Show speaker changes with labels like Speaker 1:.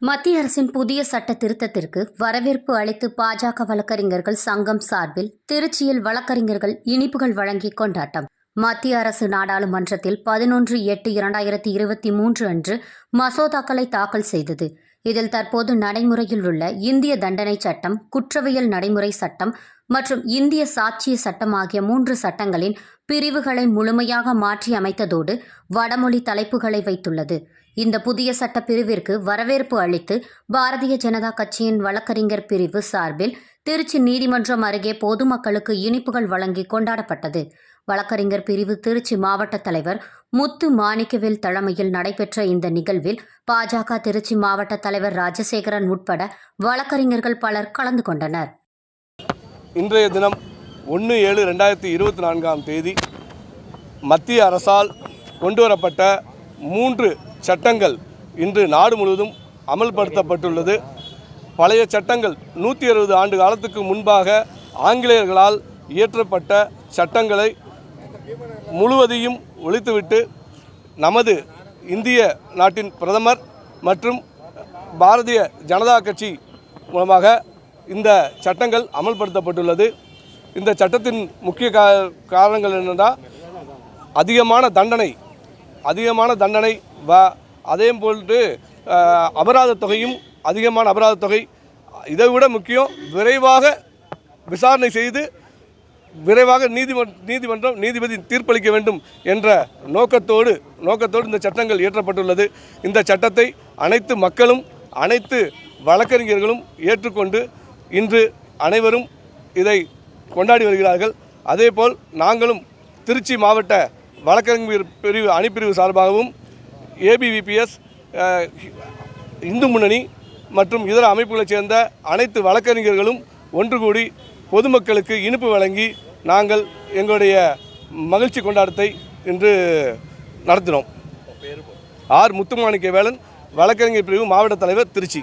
Speaker 1: மத்திய அரசின் புதிய சட்ட திருத்தத்திற்கு வரவேற்பு அளித்து பாஜக வழக்கறிஞர்கள் சங்கம் சார்பில் திருச்சியில் வழக்கறிஞர்கள் இனிப்புகள் வழங்கி கொண்டாட்டம். மத்திய அரசு நாடாளுமன்றத்தில் 11/8/2023 அன்று மசோதாக்களை தாக்கல் செய்தது. இதில் தற்போது நடைமுறையில் உள்ள இந்திய தண்டனை சட்டம், குற்றவியல் நடைமுறை சட்டம் மற்றும் இந்திய சாட்சிய சட்டம் ஆகிய 3 சட்டங்களின் பிரிவுகளை முழுமையாக மாற்றி அமைத்ததோடு வடமொழி தலைப்புகளை வைத்துள்ளது. இந்த புதிய சட்ட பிரிவிற்கு வரவேற்பு அளித்து பாரதிய ஜனதா கட்சியின் வழக்கறிஞர் பிரிவு சார்பில் திருச்சி நீதிமன்றம் அருகே பொதுமக்களுக்கு இனிப்புகள் வழங்கி கொண்டாடப்பட்டது. வழக்கறிஞர் பிரிவு திருச்சி மாவட்ட தலைவர் முத்து மாணிக்கவேல் தலைமையில் நடைபெற்ற இந்த நிகழ்வில் பாஜக திருச்சி மாவட்ட தலைவர் ராஜசேகரன் உட்பட வழக்கறிஞர்கள் பலர் கலந்து கொண்டனர்.
Speaker 2: இன்றைய தினம் 1/7/2024 மத்திய அரசால் கொண்டுவரப்பட்ட 3 சட்டங்கள் இன்று நாடு முழுவதும் அமல்படுத்தப்பட்டுள்ளது. பழைய சட்டங்கள் 160 ஆண்டு காலத்துக்கு முன்பாக ஆங்கிலேயர்களால் இயற்றப்பட்ட சட்டங்களை முழுவதையும் ஒழித்துவிட்டு நமது இந்திய நாட்டின் பிரதமர் மற்றும் பாரதிய ஜனதா கட்சி மூலமாக இந்த சட்டங்கள் அமல்படுத்தப்பட்டுள்ளது. இந்த சட்டத்தின் முக்கிய காரணங்கள் என்னென்றால் அதிகமான தண்டனை அதே போன்று அபராத தொகையும் அதிகமான அபராத தொகை, இதைவிட முக்கியம் விரைவாக விசாரணை செய்து விரைவாக நீதிபதி தீர்ப்பளிக்க வேண்டும் என்ற நோக்கத்தோடு இந்த சட்டங்கள் இயற்றப்பட்டுள்ளது. இந்த சட்டத்தை அனைத்து மக்களும் அனைத்து வழக்கறிஞர்களும் ஏற்றுக்கொண்டு இன்று அனைவரும் இதை கொண்டாடி வருகிறார்கள். அதேபோல் நாங்களும் திருச்சி மாவட்ட வழக்கறிஞர் பிரிவு அணிப்பிரிவு சார்பாகவும் ஏபிவிபிஎஸ், இந்து முன்னணி மற்றும் இதர அமைப்புகளைச் சேர்ந்த அனைத்து வழக்கறிஞர்களும் ஒன்று கூடி பொதுமக்களுக்கு இனிப்பு வழங்கி நாங்கள் எங்களுடைய மகிழ்ச்சி கொண்டாட்டத்தை இன்று நடத்தினோம். ஆர். முத்துமாணிக்கவேலன், வழக்கறிஞர் பிரிவு மாவட்ட தலைவர், திருச்சி.